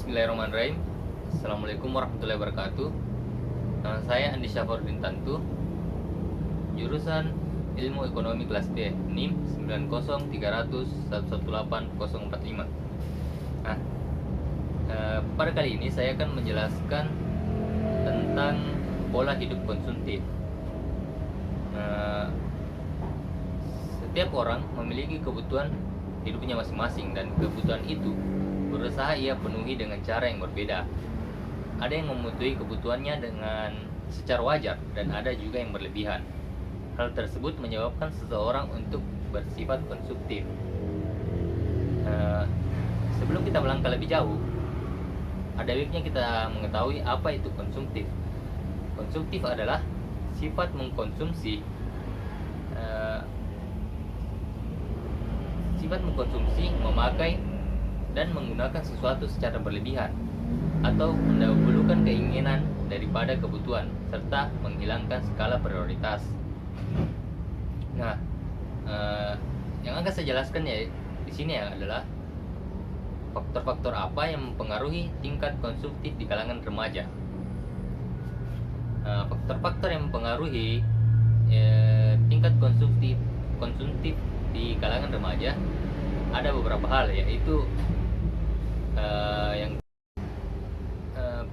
Bismillahirrahmanirrahim. Assalamualaikum warahmatullahi wabarakatuh. Nama saya Andi Syafruddin Tantu, jurusan Ilmu Ekonomi kelas B, NIM 90300118045. Nah, pada kali ini saya akan menjelaskan tentang pola hidup konsumtif. Setiap orang memiliki kebutuhan hidupnya masing-masing, dan kebutuhan itu berusaha ia penuhi dengan cara yang berbeda. Ada yang memenuhi kebutuhannya dengan secara wajar, dan ada juga yang berlebihan. Hal tersebut menyebabkan seseorang untuk bersifat konsumtif. Sebelum kita melangkah lebih jauh, ada baiknya kita mengetahui apa itu konsumtif. Konsumtif adalah sifat mengkonsumsi memakai dan menggunakan sesuatu secara berlebihan, atau mendahulukan keinginan daripada kebutuhan, serta menghilangkan skala prioritas. Nah, yang akan saya jelaskan ya di sini adalah faktor-faktor apa yang mempengaruhi tingkat konsumtif di kalangan remaja. Faktor-faktor yang mempengaruhi tingkat konsumtif di kalangan remaja ada beberapa hal, yaitu yang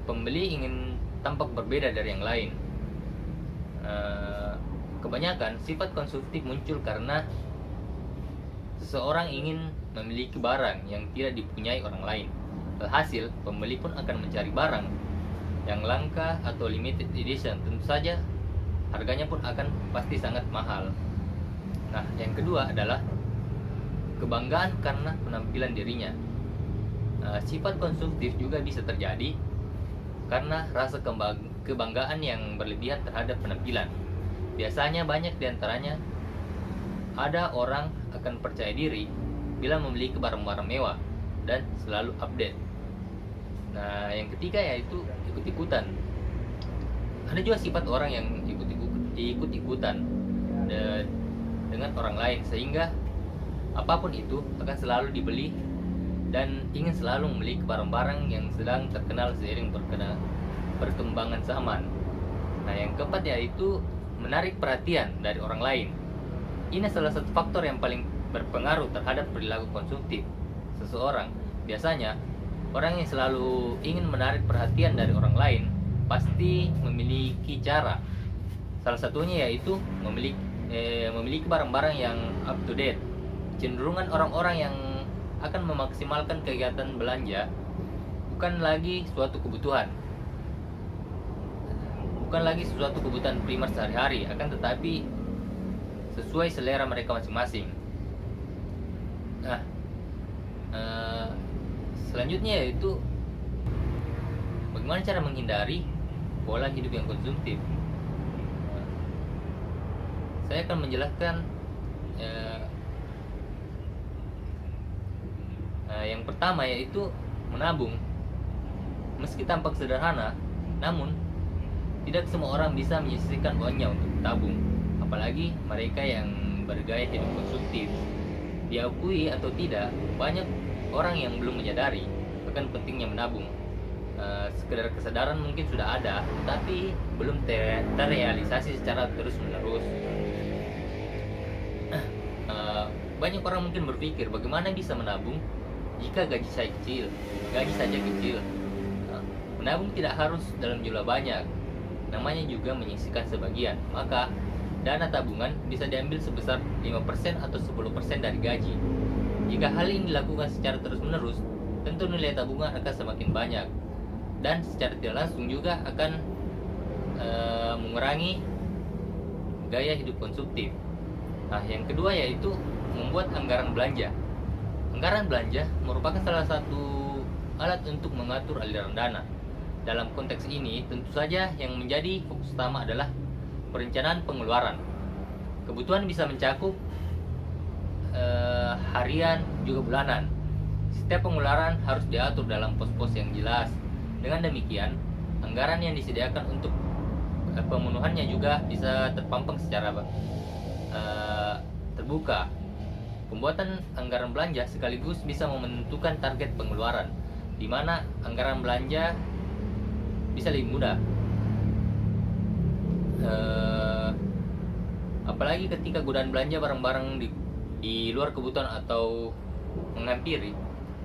pembeli ingin tampak berbeda dari yang lain. Kebanyakan sifat konsumtif muncul karena seseorang ingin memiliki barang yang tidak dipunyai orang lain. Alhasil, pembeli pun akan mencari barang yang langka atau limited edition. Tentu saja harganya pun akan pasti sangat mahal. Nah, yang kedua adalah kebanggaan karena penampilan dirinya. Sifat konsumtif juga bisa terjadi karena rasa kebanggaan yang berlebihan terhadap penampilan. Biasanya banyak diantaranya ada orang akan percaya diri bila memiliki barang-barang mewah dan selalu update. Nah, yang ketiga yaitu ikut-ikutan. Ada juga sifat orang yang ikut-ikutan dengan orang lain, sehingga apapun itu akan selalu dibeli dan ingin selalu memiliki barang-barang yang sedang terkenal seiring perkembangan zaman. Nah, yang keempat yaitu menarik perhatian dari orang lain. Ini salah satu faktor yang paling berpengaruh terhadap perilaku konsumtif seseorang. Biasanya, orang yang selalu ingin menarik perhatian dari orang lain pasti memiliki cara. Salah satunya yaitu memiliki barang-barang yang up to date. Cenderungan orang-orang yang akan memaksimalkan kegiatan belanja bukan lagi suatu kebutuhan primer sehari-hari, akan tetapi sesuai selera mereka masing-masing. Nah, selanjutnya yaitu bagaimana cara menghindari pola hidup yang konsumtif. Saya akan menjelaskan. Yang pertama yaitu menabung. Meski tampak sederhana, namun tidak semua orang bisa menyisihkan uangnya untuk tabung, apalagi mereka yang bergaya hidup konsumtif. Diakui atau tidak, banyak orang yang belum menyadari akan pentingnya menabung. Sekedar kesadaran mungkin sudah ada, tapi belum terrealisasi secara terus-menerus. Banyak orang mungkin berpikir, bagaimana bisa menabung jika gaji saja kecil. Menabung tidak harus dalam jumlah banyak, namanya juga menyisihkan sebagian. Maka dana tabungan bisa diambil sebesar 5% atau 10% dari gaji. Jika hal ini dilakukan secara terus-menerus, tentu nilai tabungan akan semakin banyak, dan secara tidak langsung juga akan mengurangi gaya hidup konsumtif. Nah, yang kedua yaitu membuat anggaran belanja. Anggaran belanja merupakan salah satu alat untuk mengatur aliran dana. Dalam konteks ini, tentu saja yang menjadi fokus utama adalah perencanaan pengeluaran. Kebutuhan bisa mencakup harian juga bulanan. Setiap pengeluaran harus diatur dalam pos-pos yang jelas. Dengan demikian, anggaran yang disediakan untuk pemenuhannya juga bisa terpampang secara terbuka. Pembuatan anggaran belanja sekaligus bisa menentukan target pengeluaran. di mana anggaran belanja bisa lebih mudah. Apalagi ketika godaan belanja barang-barang di luar kebutuhan atau menghampiri.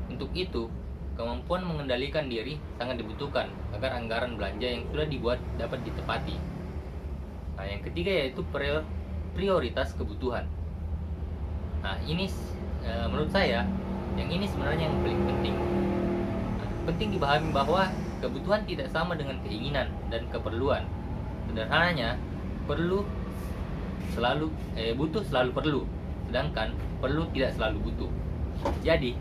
Untuk itu, kemampuan mengendalikan diri sangat dibutuhkan agar anggaran belanja yang sudah dibuat dapat ditepati. Nah, yang ketiga yaitu prioritas kebutuhan. Nah, ini menurut saya yang ini sebenarnya yang paling penting. Penting dipahami bahwa kebutuhan tidak sama dengan keinginan dan keperluan. Sederhananya, butuh selalu perlu, sedangkan perlu tidak selalu butuh. Jadi,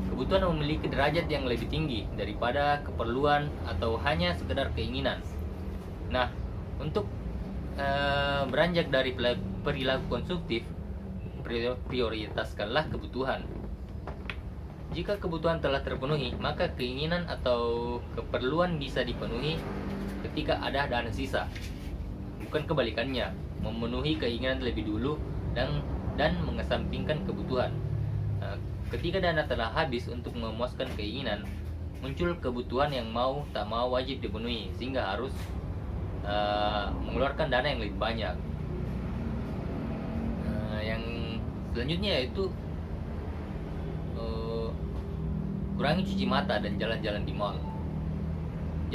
kebutuhan memiliki derajat yang lebih tinggi daripada keperluan atau hanya sekedar keinginan. Nah, untuk beranjak dari perilaku konsumtif, prioritaskanlah kebutuhan. Jika kebutuhan telah terpenuhi, maka keinginan atau keperluan bisa dipenuhi ketika ada dana sisa. Bukan kebalikannya, memenuhi keinginan terlebih dulu dan mengesampingkan kebutuhan. Ketika dana telah habis untuk memuaskan keinginan, muncul kebutuhan yang mau tak mau wajib dipenuhi, sehingga harus mengeluarkan dana yang lebih banyak. Yang selanjutnya yaitu kurangi cuci mata dan jalan-jalan di mall.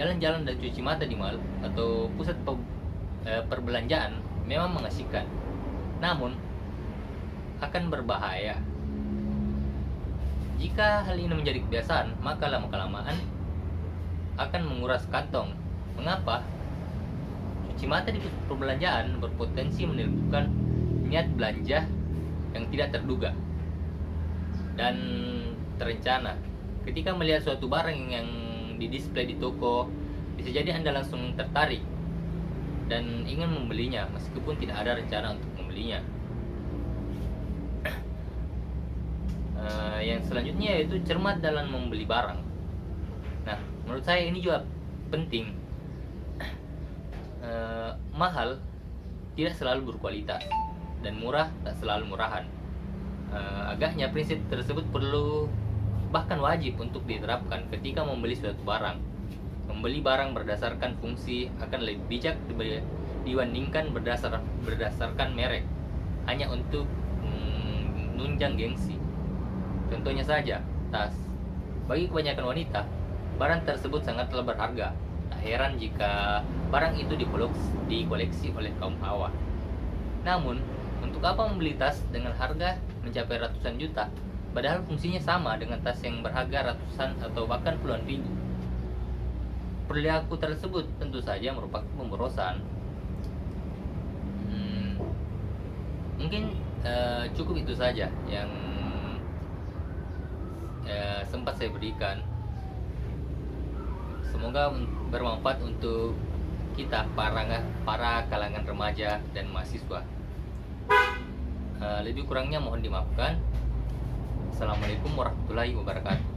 Jalan-jalan dan cuci mata di mall atau pusat perbelanjaan memang mengasihkan, namun akan berbahaya. Jika hal ini menjadi kebiasaan, maka lama-kelamaan akan menguras kantong. Mengapa? Cuci mata di pusat perbelanjaan berpotensi menimbulkan niat belanja yang tidak terduga dan terencana. Ketika melihat suatu barang yang didisplay di toko, bisa jadi Anda langsung tertarik dan ingin membelinya meskipun tidak ada rencana untuk membelinya. Yang selanjutnya yaitu cermat dalam membeli barang. Nah, menurut saya ini juga penting. Mahal tidak selalu berkualitas dan murah tak selalu murahan. Agaknya prinsip tersebut perlu bahkan wajib untuk diterapkan ketika membeli suatu barang. Membeli barang berdasarkan fungsi akan lebih bijak dibandingkan berdasarkan merek hanya untuk menunjang gengsi. Contohnya saja, tas. Bagi kebanyakan wanita, barang tersebut sangatlah berharga. Tak heran jika barang itu dikoleksi oleh kaum hawa. Namun, untuk apa membeli tas dengan harga mencapai ratusan juta, padahal fungsinya sama dengan tas yang berharga ratusan atau bahkan puluhan ribu? Perilaku tersebut tentu saja merupakan pemborosan. Mungkin cukup itu saja yang sempat saya berikan. Semoga bermanfaat untuk kita para kalangan remaja dan mahasiswa. Lebih kurangnya mohon dimaafkan. Assalamualaikum warahmatullahi wabarakatuh.